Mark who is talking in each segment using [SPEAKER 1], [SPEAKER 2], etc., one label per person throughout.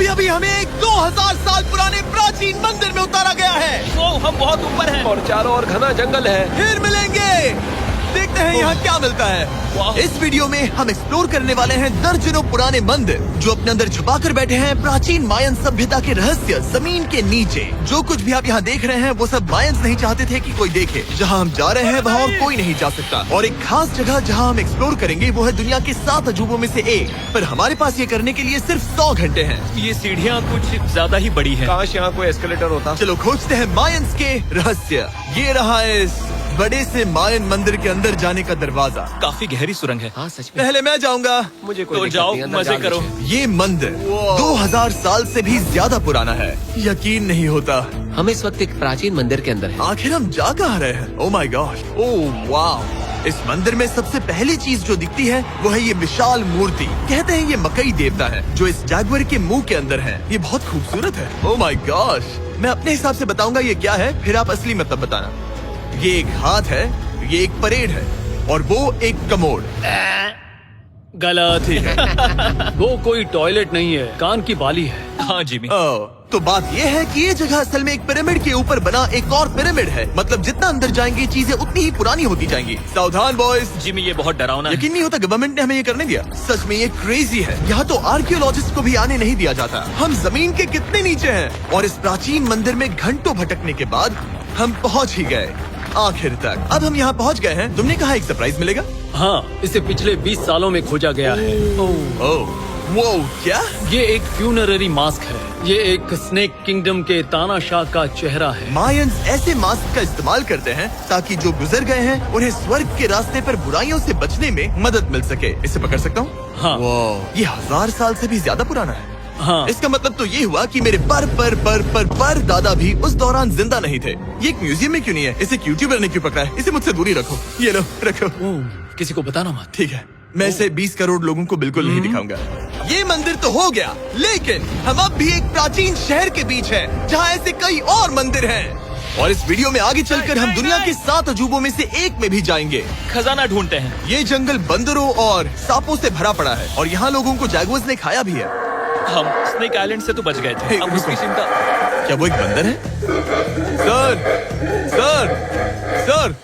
[SPEAKER 1] अभी अभी हमें एक 2000 साल पुराने प्राचीन मंदिर में उतारा गया है।
[SPEAKER 2] ओ, हम बहुत ऊपर हैं।
[SPEAKER 3] और चारों ओर घना जंगल है।
[SPEAKER 1] फिर मिलेंगे, देखते हैं यहाँ क्या मिलता है। इस वीडियो में हम एक्सप्लोर करने वाले हैं दर्जनों पुराने मंदिर जो अपने अंदर छुपा कर बैठे हैं प्राचीन मायन सभ्यता के रहस्य जमीन के नीचे। जो कुछ भी आप यहाँ देख रहे हैं वो सब मायंस नहीं चाहते थे कि कोई देखे। जहाँ हम जा रहे हैं वहाँ और कोई नहीं जा सकता। और एक खास जगह जहाँ हम एक्सप्लोर करेंगे वो है दुनिया के 7 अजूबों में से एक। पर हमारे पास ये करने के लिए सिर्फ 100 घंटे हैं।
[SPEAKER 2] ये सीढ़ियाँ कुछ ज्यादा ही बड़ी हैं।
[SPEAKER 3] काश यहाँ कोई एस्केलेटर होता।
[SPEAKER 1] चलो खोजते हैं मायंस के रहस्य। ये रहा इस बड़े से मायन मंदिर के अंदर जाने का दरवाजा।
[SPEAKER 2] काफी गहरी सुरंग है।
[SPEAKER 3] हाँ सच में।
[SPEAKER 1] पहले मैं जाऊंगा।
[SPEAKER 3] मुझे कोई
[SPEAKER 2] तो
[SPEAKER 3] दिक्कत
[SPEAKER 2] जाओ,
[SPEAKER 3] नहीं, अंदर
[SPEAKER 2] मजे
[SPEAKER 3] जाने
[SPEAKER 2] करो।
[SPEAKER 3] दीजिए।
[SPEAKER 1] ये मंदिर 2000 साल से भी ज्यादा पुराना है। यकीन नहीं होता।
[SPEAKER 4] हम इस वक्त एक प्राचीन मंदिर के अंदर हैं।
[SPEAKER 1] आखिर हम जा कहाँ रहे हैं? ओह माय गॉड, ओह वाह। इस मंदिर में सबसे पहली चीज जो दिखती है वो है ये विशाल मूर्ति। कहते हैं ये मकई देवता है जो इस जैगुआर के मुंह के अंदर है। ये बहुत खूबसूरत है। ओह माय गॉड, मैं अपने हिसाब से बताऊंगा ये क्या है, फिर आप असली मतलब बताना। ये एक हाथ है, ये एक परेड है और वो एक कमोड।
[SPEAKER 5] गलत है। वो कोई टॉयलेट नहीं है, कान की बाली है।
[SPEAKER 2] हाँ जिमी।
[SPEAKER 1] तो बात ये है कि ये जगह असल में एक पिरामिड के ऊपर बना एक और पिरामिड है। मतलब जितना अंदर जाएंगे चीजें उतनी ही पुरानी होती जाएंगी। सावधान बॉयज।
[SPEAKER 2] जिमी ये बहुत डरावना है।
[SPEAKER 1] यकीन नहीं होता गवर्नमेंट ने हमें ये करने दिया। सच में ये क्रेजी है। यहाँ तो आर्कियोलॉजिस्ट को भी आने नहीं दिया जाता। हम जमीन के कितने नीचे हैं और इस प्राचीन मंदिर में घंटों भटकने के बाद हम पहुँच ही गए आखिर तक। अब हम यहाँ पहुँच गए हैं। तुमने कहा एक सरप्राइज मिलेगा।
[SPEAKER 5] हाँ, इसे पिछले 20 सालों में खोजा गया है।
[SPEAKER 1] ओह वो क्या?
[SPEAKER 5] ये एक फ्यूनररी मास्क है। ये एक स्नेक किंगडम के तानाशाह का चेहरा है।
[SPEAKER 1] मायंस ऐसे मास्क का इस्तेमाल करते हैं ताकि जो गुजर गए हैं उन्हें स्वर्ग के रास्ते पर बुराइयों से बचने में मदद मिल सके। इसे पकड़ सकता हूँ?
[SPEAKER 5] हाँ।
[SPEAKER 1] ये 1000 साल से भी ज्यादा पुराना है।
[SPEAKER 5] हाँ।
[SPEAKER 1] इसका मतलब तो ये हुआ कि मेरे पर दादा भी उस दौरान जिंदा नहीं थे। ये एक म्यूजियम में क्यों नहीं है? इसे यूट्यूबर ने क्यों पकड़ा है? इसे मुझसे दूरी रखो। ये लो रखो।
[SPEAKER 5] किसी को बताना मत।
[SPEAKER 1] ठीक है, मैं इसे 20 करोड़ लोगों को बिल्कुल नहीं दिखाऊंगा। ये मंदिर तो हो गया, लेकिन हम अब भी एक प्राचीन शहर के बीच हैं, जहाँ ऐसे कई और मंदिर हैं। और इस वीडियो में आगे चलकर हम दुनिया के 7 अजूबों में से एक में भी जाएंगे।
[SPEAKER 2] खजाना ढूंढते हैं।
[SPEAKER 1] ये जंगल बंदरों और सांपों से भरा पड़ा है और यहाँ लोगों को जैगुआर्स ने खाया भी है।
[SPEAKER 2] हम स्नेक आइलैंड से तो बच गए थे। अब उसकी चिंता।
[SPEAKER 1] क्या वो एक बंदर है? Sir, sir, sir.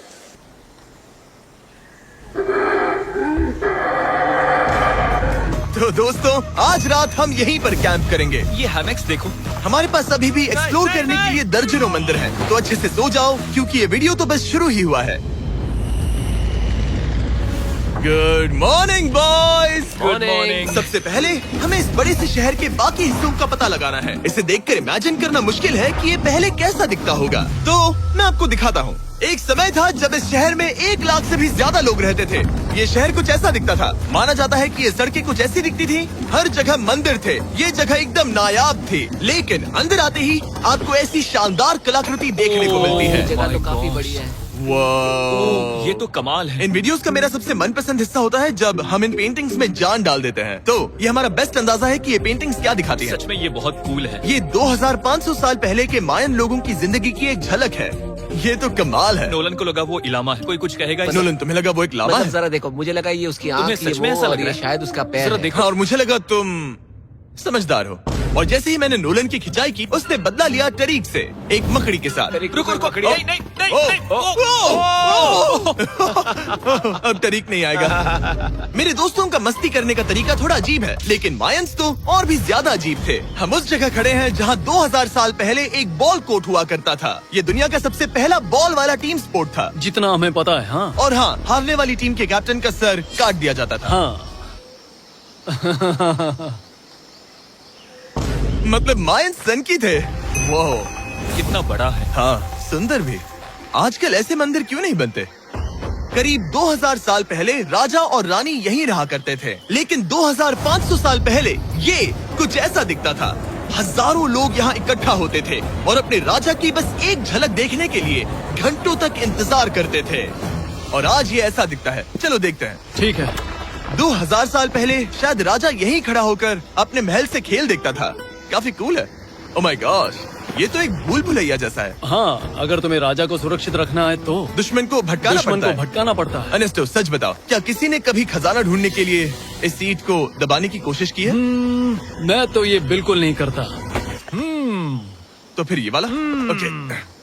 [SPEAKER 1] तो दोस्तों आज रात हम यहीं पर कैंप करेंगे।
[SPEAKER 2] ये हैमक्स देखो।
[SPEAKER 1] हमारे पास अभी भी एक्सप्लोर करने के लिए दर्जनों मंदिर हैं। तो अच्छे से सो जाओ क्योंकि ये वीडियो तो बस शुरू ही हुआ है। Good morning boys.
[SPEAKER 2] Good morning.
[SPEAKER 1] सबसे पहले हमें इस बड़े से शहर के बाकी हिस्सों का पता लगाना है। इसे देखकर इमेजिन करना मुश्किल है कि ये पहले कैसा दिखता होगा। तो मैं आपको दिखाता हूँ। एक समय था जब इस शहर में 1 लाख से भी ज्यादा लोग रहते थे। ये शहर कुछ ऐसा दिखता था। माना जाता है कि ये सड़कें कुछ ऐसी दिखती थी। हर जगह मंदिर थे। ये जगह एकदम नायाब थी। लेकिन अंदर आते ही आपको ऐसी शानदार कलाकृति देखने को मिलती है।
[SPEAKER 4] जगह तो काफी बड़ी है।
[SPEAKER 1] वाह,
[SPEAKER 2] ये तो कमाल है।
[SPEAKER 1] इन वीडियोस का मेरा सबसे मनपसंद हिस्सा होता है जब हम इन पेंटिंग्स में जान डाल देते हैं। तो ये हमारा बेस्ट अंदाजा है कि ये पेंटिंग्स क्या दिखाती हैं।
[SPEAKER 2] सच में ये बहुत कूल है।
[SPEAKER 1] ये 2500 साल पहले के मायन लोगों की जिंदगी की एक झलक है। ये तो कमाल है।
[SPEAKER 2] नोलन को लगा वो इलामा है। कोई कुछ कहेगा इसे?
[SPEAKER 1] नोलन तुम्हें लगा वो एक लावा
[SPEAKER 4] मतलब
[SPEAKER 1] है?
[SPEAKER 4] जरा देखो, मुझे लगा ये उसकी
[SPEAKER 2] तुम्हें
[SPEAKER 4] आँख, ये
[SPEAKER 2] सच में
[SPEAKER 4] वो,
[SPEAKER 2] ऐसा
[SPEAKER 4] और
[SPEAKER 2] लग रहा
[SPEAKER 4] ये
[SPEAKER 2] है?
[SPEAKER 4] शायद उसका पैर
[SPEAKER 2] जरा
[SPEAKER 4] है।
[SPEAKER 2] देखो।
[SPEAKER 1] और मुझे लगा तुम समझदार हो। और जैसे ही मैंने नोलन की खिंचाई की उसने बदला लिया टरीक से, एक मकड़ी के साथ।
[SPEAKER 2] रुको रुको।
[SPEAKER 1] ओ,
[SPEAKER 2] नहीं नहीं
[SPEAKER 1] ओ,
[SPEAKER 2] नहीं।
[SPEAKER 1] ओ, अब तरीक नहीं आएगा। मेरे दोस्तों का मस्ती करने का तरीका थोड़ा अजीब है, लेकिन मायंस तो और भी ज्यादा अजीब थे। हम उस जगह खड़े हैं जहाँ 2000 साल पहले एक बॉल कोर्ट हुआ करता था। ये दुनिया का सबसे पहला बॉल वाला टीम स्पोर्ट था।
[SPEAKER 5] जितना हमें पता है। हाँ।
[SPEAKER 1] और हाँ, हारने वाली टीम के कैप्टन का सर काट दिया जाता था।
[SPEAKER 5] हाँ।
[SPEAKER 1] मतलब मायंस सन की थे। वो
[SPEAKER 2] कितना बड़ा है।
[SPEAKER 1] हाँ, सुंदर भी। आजकल ऐसे मंदिर क्यों नहीं बनते? करीब 2000 साल पहले राजा और रानी यहीं रहा करते थे, लेकिन 2500 साल पहले ये कुछ ऐसा दिखता था। हजारों लोग यहाँ इकट्ठा होते थे और अपने राजा की बस एक झलक देखने के लिए घंटों तक इंतजार करते थे। और आज ये ऐसा दिखता है। चलो देखते हैं।
[SPEAKER 5] ठीक है।
[SPEAKER 1] 2000 साल पहले शायद राजा यहीं खड़ा होकर अपने महल से खेल देखता था। काफी कूल है। ओह माय गॉड, ये तो एक भूल भुलैया जैसा है।
[SPEAKER 5] हाँ, अगर तुम्हें राजा को सुरक्षित रखना है तो
[SPEAKER 1] दुश्मन को भटकाना
[SPEAKER 5] दुश्मन
[SPEAKER 1] पड़ता
[SPEAKER 5] को
[SPEAKER 1] है।
[SPEAKER 5] भटकाना पड़ता है।
[SPEAKER 1] अनेस्टो सच बताओ, क्या किसी ने कभी खजाना ढूंढने के लिए इस सीट को दबाने की कोशिश की है?
[SPEAKER 5] मैं तो ये बिल्कुल नहीं करता।
[SPEAKER 1] तो फिर ये वाला? ओके,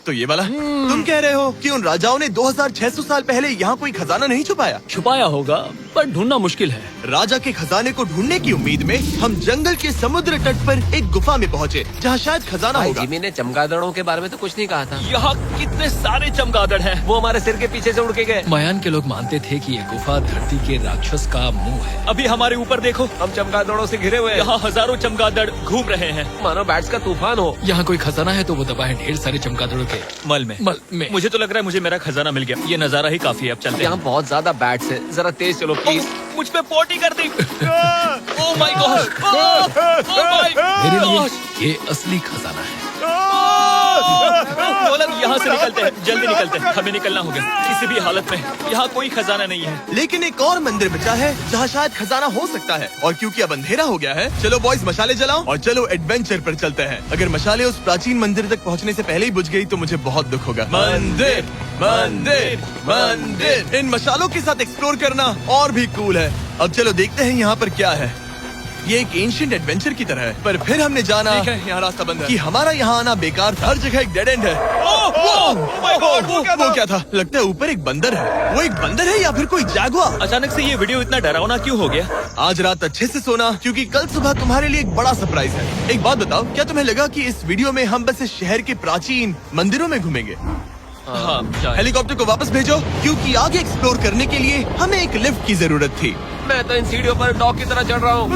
[SPEAKER 1] तो ये वाला? तुम कह रहे हो कि उन राजाओं ने 2600 साल पहले यहाँ कोई खजाना नहीं छुपाया?
[SPEAKER 5] छुपाया होगा पर ढूंढना मुश्किल है।
[SPEAKER 1] राजा के खजाने को ढूंढने की उम्मीद में हम जंगल के समुद्र तट पर एक गुफा में पहुँचे जहाँ शायद खजाना
[SPEAKER 4] भाई
[SPEAKER 1] होगा।
[SPEAKER 4] जिमी ने चमगादड़ों के बारे में तो कुछ नहीं कहा था।
[SPEAKER 2] यहाँ कितने सारे चमगादड़ हैं।
[SPEAKER 4] वो हमारे सिर के पीछे से उड़ के गए।
[SPEAKER 6] मायान के लोग मानते थे कि ये गुफा धरती के राक्षस का मुंह है।
[SPEAKER 2] अभी हमारे ऊपर देखो,
[SPEAKER 3] हम चमगादड़ों से घिरे हुए हैं।
[SPEAKER 2] यहाँ हजारों चमगादड़ घूम रहे हैं।
[SPEAKER 3] मानो बैट्स का तूफान हो।
[SPEAKER 6] यहाँ कोई खजाना है तो वो दबा है ढेर सारे चमगादड़ों के
[SPEAKER 2] मल में।
[SPEAKER 6] में।
[SPEAKER 2] मुझे तो लग रहा है मुझे मेरा खजाना मिल गया। ये नजारा ही काफी है, अब चलते
[SPEAKER 4] यहाँ
[SPEAKER 2] हैं।
[SPEAKER 4] बहुत ज्यादा बैट्स है, जरा तेज चलो प्लीज।
[SPEAKER 2] मुझ पे पोटी कर दी। ओह माय गॉड,
[SPEAKER 6] मेरे लिए ये असली खजाना है।
[SPEAKER 2] नोलन, यहाँ से निकलते हैं, जल्दी निकलते हैं, हमें निकलना होगा किसी भी हालत में। यहाँ कोई खजाना नहीं है।
[SPEAKER 1] लेकिन एक और मंदिर बचा है जहाँ शायद खजाना हो सकता है, और क्योंकि अब अंधेरा हो गया है, चलो बॉयज मशाले जलाओ और चलो एडवेंचर पर चलते हैं। अगर मशाले उस प्राचीन मंदिर तक पहुँचने से पहले ही बुझ गई तो मुझे बहुत दुख होगा। मंदिर, मंदिर, मंदिर। इन मशालों के साथ एक्सप्लोर करना और भी कूल है। अब चलो देखते हैं यहाँ पर क्या है। ये एक एंशिएंट एडवेंचर की तरह है, पर फिर हमने जाना
[SPEAKER 2] ठीक है, यहाँ रास्ता बंद है।
[SPEAKER 1] कि हमारा यहाँ आना बेकार था। हर जगह एक डेड एंड है। वो क्या था? लगता है ऊपर एक बंदर है। वो एक बंदर है या फिर कोई जैगुआर?
[SPEAKER 2] अचानक से ये वीडियो इतना डरावना क्यों हो गया?
[SPEAKER 1] आज रात अच्छे से सोना, क्योंकि कल सुबह तुम्हारे लिए एक बड़ा सरप्राइज है। एक बात बताओ, क्या तुम्हें लगा कि इस वीडियो में हम बस इस शहर के प्राचीन मंदिरों में घूमेंगे?
[SPEAKER 2] हाँ, शायद।
[SPEAKER 1] हेलीकॉप्टर को वापस भेजो, क्योंकि आगे एक्सप्लोर करने के लिए हमें एक लिफ्ट की जरूरत थी।
[SPEAKER 3] मैं तो इन सीढ़ियों पर डॉग की तरह चढ़ रहा हूँ।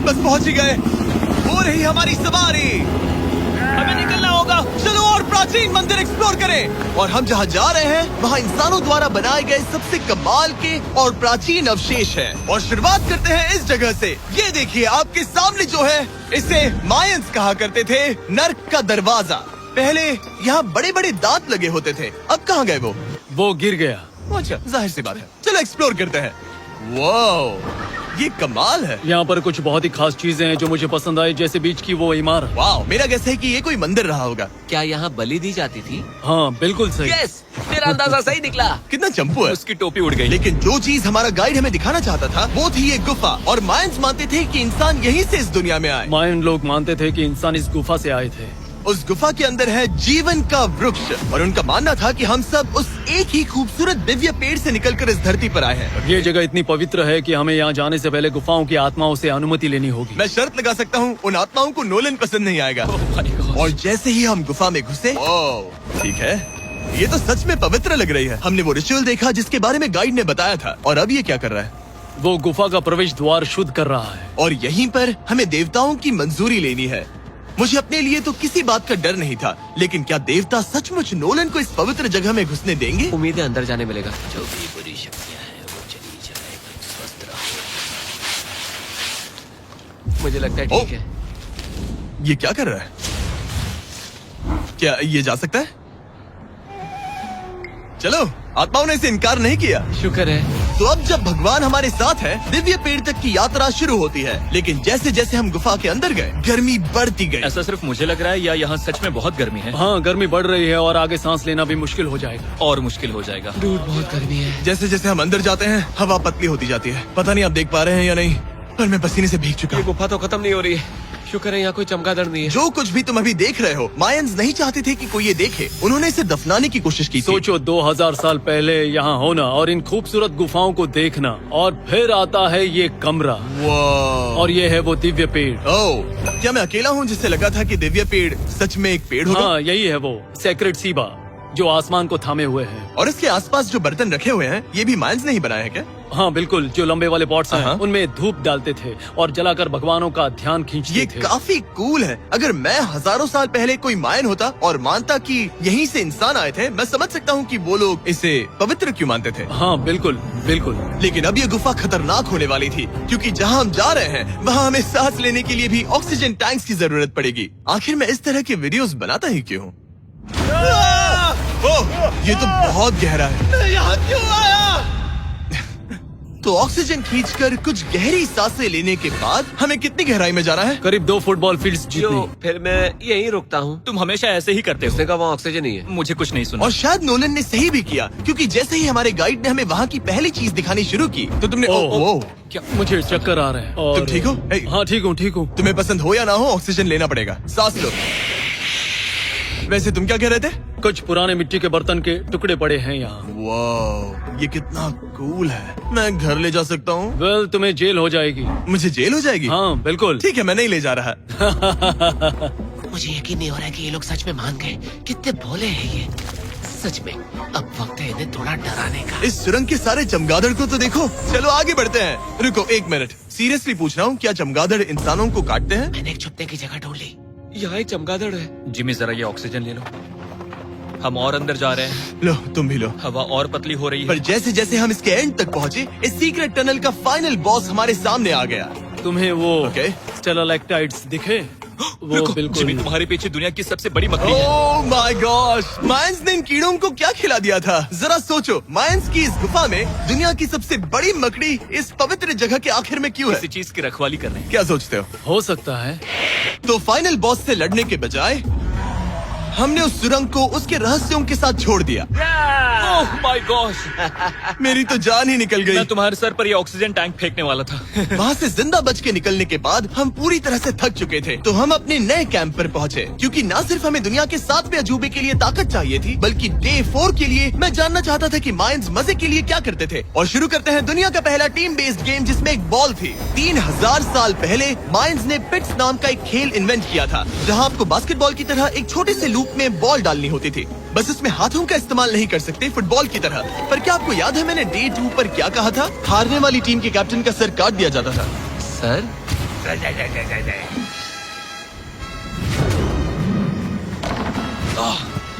[SPEAKER 1] बस पहुंच ही गए। हो रही हमारी सवारी।
[SPEAKER 2] हमें निकलना होगा।
[SPEAKER 1] चलो और प्राचीन मंदिर एक्सप्लोर करें। और हम जहाँ जा रहे हैं वहाँ इंसानों द्वारा बनाए गए सबसे कमाल के और प्राचीन अवशेष हैं। और शुरुआत करते हैं इस जगह से। ये देखिए आपके सामने जो है, इसे मायंस कहा करते थे नर्क का दरवाजा। पहले यहाँ बड़े बड़े दांत लगे होते थे, अब कहाँ गए
[SPEAKER 5] वो गिर गया।
[SPEAKER 1] अच्छा, जाहिर सी बात है। चलो एक्सप्लोर करते हैं। वाओ, ये कमाल है।
[SPEAKER 5] यहाँ पर कुछ बहुत ही खास चीजें हैं जो मुझे पसंद आई, जैसे बीच की वो इमारत।
[SPEAKER 1] वाओ, मेरा गेस है कि ये कोई मंदिर रहा होगा।
[SPEAKER 4] क्या यहाँ बलि दी जाती थी?
[SPEAKER 5] हाँ बिल्कुल सही।
[SPEAKER 4] यस, मेरा अंदाजा सही निकला।
[SPEAKER 1] कितना चंपू है।
[SPEAKER 2] उसकी टोपी उड़ गई।
[SPEAKER 1] लेकिन जो चीज हमारा गाइड हमें दिखाना चाहता था वो थी ये गुफा। और मायंस मानते थे कि इंसान यहीं से इस दुनिया में आए।
[SPEAKER 5] मायन लोग मानते थे कि इंसान इस गुफा से आए थे।
[SPEAKER 1] उस गुफा के अंदर है जीवन का वृक्ष, और उनका मानना था कि हम सब उस एक ही खूबसूरत दिव्य पेड़ से निकलकर इस धरती पर आए हैं।
[SPEAKER 5] ये जगह इतनी पवित्र है कि हमें यहाँ जाने से पहले गुफाओं की आत्माओं से अनुमति लेनी होगी।
[SPEAKER 1] मैं शर्त लगा सकता हूँ उन आत्माओं को नोलन पसंद नहीं आएगा।
[SPEAKER 2] Oh my God.
[SPEAKER 1] और जैसे ही हम गुफा में घुसे, ठीक है, ये तो सच में पवित्र लग रही है। हमने वो रिचुअल देखा जिसके बारे में गाइड ने बताया था। और अब ये क्या कर रहा है?
[SPEAKER 5] वो गुफा का प्रवेश द्वार शुद्ध कर रहा है।
[SPEAKER 1] और यहीं पर हमें देवताओं की मंजूरी लेनी है। मुझे अपने लिए तो किसी बात का डर नहीं था, लेकिन क्या देवता सचमुच नोलन को इस पवित्र जगह में घुसने देंगे?
[SPEAKER 4] उम्मीद है अंदर जाने मिलेगा।
[SPEAKER 6] जो भी बुरी शक्तियाँ हैं वो चली जाए, तुम स्वस्थ रहो।
[SPEAKER 4] मुझे लगता है
[SPEAKER 1] ओ।
[SPEAKER 4] ठीक है।
[SPEAKER 1] ये क्या कर रहा है? क्या ये जा सकता है? चलो, आत्माओं ने इसे इनकार नहीं किया।
[SPEAKER 4] शुक्र है।
[SPEAKER 1] तो अब जब भगवान हमारे साथ है, दिव्य पेड़ तक की यात्रा शुरू होती है। लेकिन जैसे जैसे हम गुफा के अंदर गए, गर्मी बढ़ती गई।
[SPEAKER 2] ऐसा सिर्फ मुझे लग रहा है या यहाँ सच में बहुत गर्मी है?
[SPEAKER 5] हाँ, गर्मी बढ़ रही है और आगे सांस लेना भी मुश्किल हो जाएगा।
[SPEAKER 2] और मुश्किल हो जाएगा।
[SPEAKER 4] दूध बहुत गर्मी है।
[SPEAKER 1] जैसे जैसे हम अंदर जाते हैं, हवा पतली होती जाती है। पता नहीं आप देख पा रहे हैं या नहीं, पर मैं पसीने से भीग चुका
[SPEAKER 3] ये
[SPEAKER 1] हूँ।
[SPEAKER 3] गुफा तो खत्म नहीं हो रही है। शुक्र है यहाँ कोई चमगादड़ नहीं है।
[SPEAKER 1] जो कुछ भी तुम अभी देख रहे हो, मायंस नहीं चाहते थे कि कोई ये देखे। उन्होंने इसे दफनाने की कोशिश की थी।
[SPEAKER 5] सोचो 2000 साल पहले यहाँ होना और इन खूबसूरत गुफाओं को देखना, और फिर आता है ये कमरा,
[SPEAKER 1] वाह।
[SPEAKER 5] और ये है वो दिव्य पेड़।
[SPEAKER 1] ओह, क्या मैं अकेला हूँ जिसे लगा था कि दिव्य पेड़ सच में एक पेड़ होगा?
[SPEAKER 5] हाँ, यही है वो सेक्रेड सीबा जो आसमान को थामे हुए है।
[SPEAKER 1] और इसके आसपास जो बर्तन रखे हुए हैं, ये भी मायंस ने ही बनाए हैं क्या?
[SPEAKER 5] हाँ बिल्कुल, जो लंबे वाले पॉट्स हैं,
[SPEAKER 1] हाँ।
[SPEAKER 5] उनमें धूप डालते थे और जलाकर भगवानों का ध्यान खींचते
[SPEAKER 1] ये
[SPEAKER 5] थे।
[SPEAKER 1] काफी कूल है। अगर मैं हजारों साल पहले कोई मायन होता और मानता कि यहीं से इंसान आए थे, मैं समझ सकता हूँ कि वो लोग इसे पवित्र क्यों मानते थे।
[SPEAKER 5] हाँ बिल्कुल बिल्कुल।
[SPEAKER 1] लेकिन अब ये गुफा खतरनाक होने वाली थी, क्योंकि जहाँ हम जा रहे हैं वहाँ हमें सांस लेने के लिए भी ऑक्सीजन टैंक्स की जरूरत पड़ेगी। आखिर मैं इस तरह के वीडियोस बनाता ही क्यों हूँ? ओह, ये तो बहुत गहरा है। मैं यहाँ क्यों आया? तो ऑक्सीजन खींचकर कुछ गहरी सांसें लेने के बाद हमें कितनी गहराई में जाना है?
[SPEAKER 5] करीब 2 फुटबॉल फील्ड्स
[SPEAKER 3] जो
[SPEAKER 5] जितनी।
[SPEAKER 3] फिर मैं यहीं रुकता हूँ।
[SPEAKER 2] तुम हमेशा ऐसे ही करते हो।
[SPEAKER 3] उसने कहा वहाँ ऑक्सीजन ही है।
[SPEAKER 2] मुझे कुछ नहीं सुना।
[SPEAKER 1] और शायद नोलन ने सही भी किया, क्योंकि जैसे ही हमारे गाइड ने हमें वहाँ की पहली चीज दिखानी शुरू की तो तुमने
[SPEAKER 5] ओह।
[SPEAKER 1] क्या
[SPEAKER 5] मुझे चक्कर आ रहे हैं। और
[SPEAKER 1] तुम ठीक हो? ए,
[SPEAKER 5] हाँ ठीक हूँ ठीक हूँ।
[SPEAKER 1] तुम्हें पसंद हो या ना हो ऑक्सीजन लेना पड़ेगा। सांस लो। वैसे तुम क्या कह रहे थे?
[SPEAKER 5] कुछ पुराने मिट्टी के बर्तन के टुकड़े पड़े हैं यहाँ।
[SPEAKER 1] वाह, ये कितना कूल है। मैं घर ले जा सकता हूँ?
[SPEAKER 5] वेल तुम्हें जेल हो जाएगी।
[SPEAKER 1] मुझे जेल हो जाएगी?
[SPEAKER 5] हाँ बिल्कुल।
[SPEAKER 1] ठीक है, मैं नहीं ले जा रहा।
[SPEAKER 4] मुझे यकीन नहीं हो रहा है कि ये लोग सच में मान गए। कितने भोले हैं ये। सच में अब वक्त है इन्हें थोड़ा डराने का।
[SPEAKER 1] इस सुरंग के सारे चमगादड़ को तो देखो। चलो आगे बढ़ते हैं। रुको 1 मिनट, सीरियसली पूछ रहा हूँ, क्या चमगादड़ इंसानों को काटते हैं?
[SPEAKER 4] मैंने एक छुपने की जगह ढूंढ ली।
[SPEAKER 3] यहाँ एक चमगादड़ है।
[SPEAKER 2] जिमी जरा ये ऑक्सीजन ले लो। हम और अंदर जा रहे हैं।
[SPEAKER 1] लो तुम भी लो।
[SPEAKER 2] हवा और पतली हो रही
[SPEAKER 1] पर
[SPEAKER 2] है।
[SPEAKER 1] जैसे जैसे हम इसके एंड तक पहुँचे, इस सीक्रेट टनल का फाइनल बॉस हमारे सामने आ गया।
[SPEAKER 5] तुम्हें वो
[SPEAKER 1] ओके।
[SPEAKER 5] स्टेलाक्टाइट्स दिखे? वो
[SPEAKER 2] रुको,
[SPEAKER 5] बिल्कुल।
[SPEAKER 2] जिमी तुम्हारे पीछे दुनिया की सबसे बड़ी मकड़ी है।
[SPEAKER 1] ओह माय गॉश, मायंस ने इन कीड़ों को क्या खिला दिया था? जरा सोचो, मायंस की इस गुफा में दुनिया की सबसे बड़ी मकड़ी इस पवित्र जगह के आखिर में क्यों है?
[SPEAKER 2] किसी चीज की रखवाली कर रहे हैं।
[SPEAKER 1] क्या सोचते हो?
[SPEAKER 5] हो सकता है।
[SPEAKER 1] तो फाइनल बॉस से लड़ने के बजाय हमने उस सुरंग को उसके रहस्यों के साथ छोड़ दिया।
[SPEAKER 2] ओह माय गॉश,
[SPEAKER 1] मेरी तो जान ही निकल गई।
[SPEAKER 2] मैं तुम्हारे सर पर ये ऑक्सीजन टैंक फेंकने वाला था।
[SPEAKER 1] वहाँ से जिंदा बच के निकलने के बाद हम पूरी तरह से थक चुके थे, तो हम अपने नए कैंप पर पहुँचे, क्योंकि न सिर्फ हमें दुनिया के 7वें अजूबे के लिए ताकत चाहिए थी, बल्कि डे 4 के लिए मैं जानना चाहता था कि मायंस मजे के लिए क्या करते थे। और शुरू करते हैं दुनिया का पहला टीम बेस्ड गेम, जिसमें एक बॉल थी। 3000 साल पहले मायंस ने पिट्स नाम का एक खेल इन्वेंट किया था, जहाँ आपको बास्केटबॉल की तरह एक छोटे से लूप में बॉल डालनी होती थी। बस इसमें हाथों का इस्तेमाल नहीं कर सकते, फुटबॉल की तरह। पर क्या आपको याद है मैंने डे 2 पर क्या कहा था? हारने वाली टीम के कैप्टन का सर काट दिया जाता था।
[SPEAKER 4] सर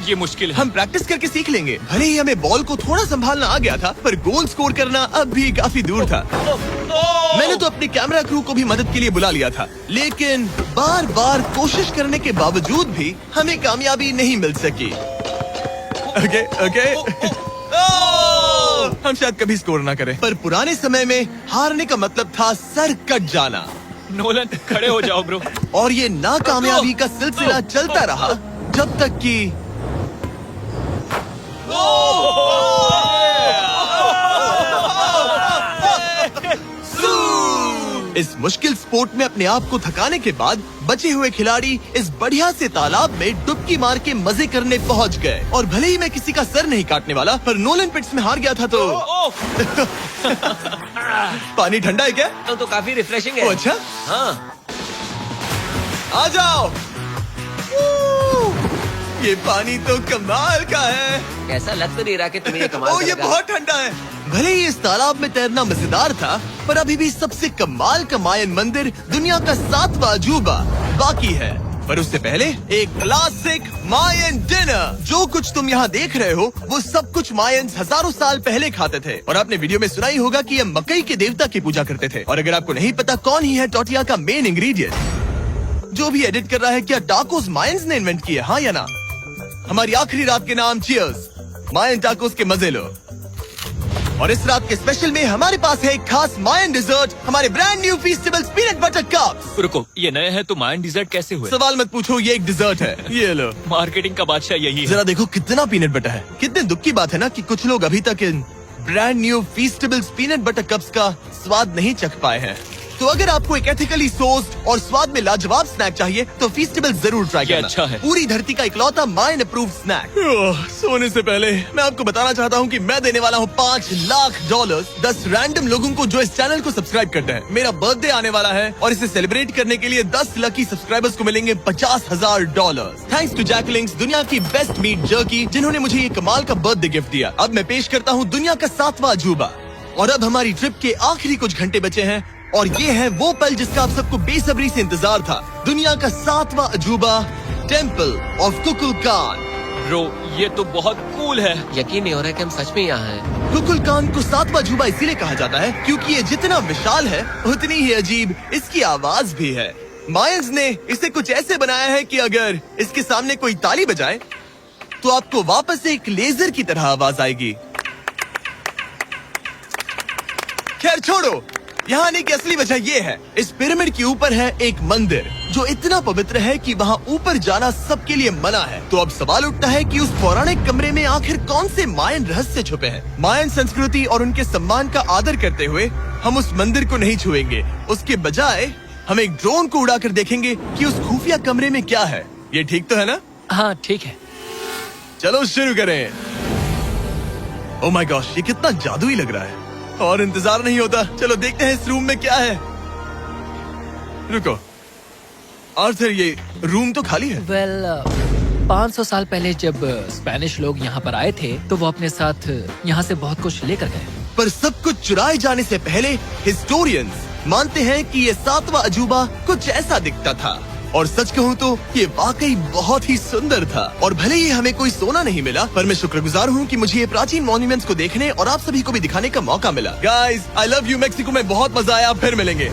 [SPEAKER 2] ये मुश्किल है।
[SPEAKER 1] हम प्रैक्टिस करके सीख लेंगे। भले ही हमें बॉल को थोड़ा संभालना आ गया था, पर गोल स्कोर करना अब भी काफी दूर था। मैंने तो अपने कैमरा क्रू को भी मदद के लिए बुला लिया था, लेकिन बार बार कोशिश करने के बावजूद भी हमें कामयाबी नहीं मिल सकी। ओके ओके हम शायद कभी स्कोर ना करें, पर पुराने समय में हारने का मतलब था सर कट जाना।
[SPEAKER 2] नोलन खड़े हो जाओ ब्रो।
[SPEAKER 1] और ये नाकामयाबी का सिलसिला चलता रहा जब तक कि इस मुश्किल स्पोर्ट में अपने आप को थकाने के बाद बचे हुए खिलाड़ी इस बढ़िया से तालाब में डुबकी मार के मजे करने पहुंच गए। और भले ही मैं किसी का सर नहीं काटने वाला, पर नोलन पिट्स में हार गया था तो पानी ठंडा है क्या?
[SPEAKER 3] तो काफी रिफ्रेशिंग
[SPEAKER 1] ओ
[SPEAKER 3] है।
[SPEAKER 1] अच्छा,
[SPEAKER 3] हाँ,
[SPEAKER 1] आ जाओ। ये पानी तो कमाल का है।
[SPEAKER 3] ऐसा लग तो नहीं रहा कि तुम्हें ये कमाल
[SPEAKER 1] ओ ये
[SPEAKER 3] करेगा।
[SPEAKER 1] बहुत ठंडा है। भले ही इस तालाब में तैरना मजेदार था, पर अभी भी सबसे कमाल का मायन मंदिर, दुनिया का 7वां अजूबा बाकी है। पर उससे पहले एक क्लासिक मायन डिनर। जो कुछ तुम यहाँ देख रहे हो, वो सब कुछ मायंस हजारों साल पहले खाते थे। और आपने वीडियो में सुना ही होगा कि ये मकई के देवता की पूजा करते थे। और अगर आपको नहीं पता कौन ही है टोटिया का मेन इंग्रेडिएंट, जो भी एडिट कर रहा है, क्या टाकोस मायंस ने इन्वेंट किए, हाँ या ना? हमारी आखिरी रात के नाम चीयर्स, मायन टाकोस के मजे लो। और इस रात के स्पेशल में हमारे पास है एक खास मायन डिजर्ट, हमारे brand new Feastable peanut butter cups.
[SPEAKER 2] रुको, ये नए हैं तो मायन डिजर्ट कैसे हुए?
[SPEAKER 1] सवाल मत पूछो, ये एक डिजर्ट है। ये लो।
[SPEAKER 2] मार्केटिंग का बादशाह यही है।
[SPEAKER 1] जरा देखो कितना पीनट बटर है। कितने दुख की बात है ना कि कुछ लोग अभी तक इन brand new Feastable peanut butter cups का स्वाद नहीं चख पाए हैं। तो अगर आपको एक एथिकली सोर्स्ड और स्वाद में लाजवाब स्नैक चाहिए, तो फीस्टेबल जरूर ट्राई
[SPEAKER 2] ये
[SPEAKER 1] करना।
[SPEAKER 2] अच्छा है।
[SPEAKER 1] पूरी धरती का इकलौता मायन अप्रूव्ड स्नैक। सोने से पहले मैं आपको बताना चाहता हूँ कि मैं देने वाला हूँ $5 लाख 10 रैंडम लोगों को जो इस चैनल को सब्सक्राइब करते हैं। मेरा बर्थडे आने वाला है और इसे सेलिब्रेट करने के लिए 10 लकी सब्सक्राइबर्स को मिलेंगे $50,000। थैंक्स टू जैकलिंग्स, दुनिया की बेस्ट मीट जर्की, जिन्होंने मुझे ये कमाल का बर्थडे गिफ्ट दिया। अब मैं पेश करता हूँ दुनिया का 7वां अजूबा। और अब हमारी ट्रिप के आखिरी कुछ घंटे बचे हैं, और ये है वो पल जिसका आप सबको बेसब्री से इंतजार था। दुनिया का 7वां अजूबा, टेम्पल ऑफ कुकुलकान।
[SPEAKER 2] ब्रो, ये तो बहुत कूल है।
[SPEAKER 4] यकीन नहीं हो रहा है कि हम सच में यहाँ हैं।
[SPEAKER 1] कुकुलकान को 7वां अजूबा इसीलिए कहा जाता है क्योंकि ये जितना विशाल है, उतनी ही अजीब इसकी आवाज भी है। मायंस ने इसे कुछ ऐसे बनाया है कि अगर इसके सामने कोई ताली बजाए, तो आपको वापस एक लेजर की तरह आवाज आएगी। खैर छोड़ो, यहाँ आने की असली वजह ये है, इस पिरामिड के ऊपर है एक मंदिर जो इतना पवित्र है कि वहाँ ऊपर जाना सबके लिए मना है। तो अब सवाल उठता है कि उस पौराणिक कमरे में आखिर कौन से मायन रहस्य छुपे हैं। मायन संस्कृति और उनके सम्मान का आदर करते हुए हम उस मंदिर को नहीं छुएंगे, उसके बजाय हम एक ड्रोन को उड़ाकर देखेंगे कि उस खुफिया कमरे में क्या है। ये ठीक तो है ना?
[SPEAKER 2] हाँ ठीक है।
[SPEAKER 1] चलो शुरू करें। ओह माय गॉश, ये कितना जादुई लग रहा है और इंतजार नहीं होता। चलो देखते हैं इस रूम में क्या है। रुको आर्थर, ये रूम तो खाली है।
[SPEAKER 2] वेल 500 साल पहले जब स्पेनिश लोग यहाँ पर आए थे तो वो अपने साथ यहाँ से बहुत कुछ लेकर गए।
[SPEAKER 1] पर सब कुछ चुराए जाने से पहले हिस्टोरियंस मानते हैं कि ये 7वां अजूबा कुछ ऐसा दिखता था। और सच कहूँ तो ये वाकई बहुत ही सुंदर था। और भले ही हमें कोई सोना नहीं मिला, पर मैं शुक्रगुजार हूँ कि मुझे ये प्राचीन मॉन्यूमेंट्स को देखने और आप सभी को भी दिखाने का मौका मिला। Guys, I love you. Mexico में बहुत मजा आया, फिर मिलेंगे।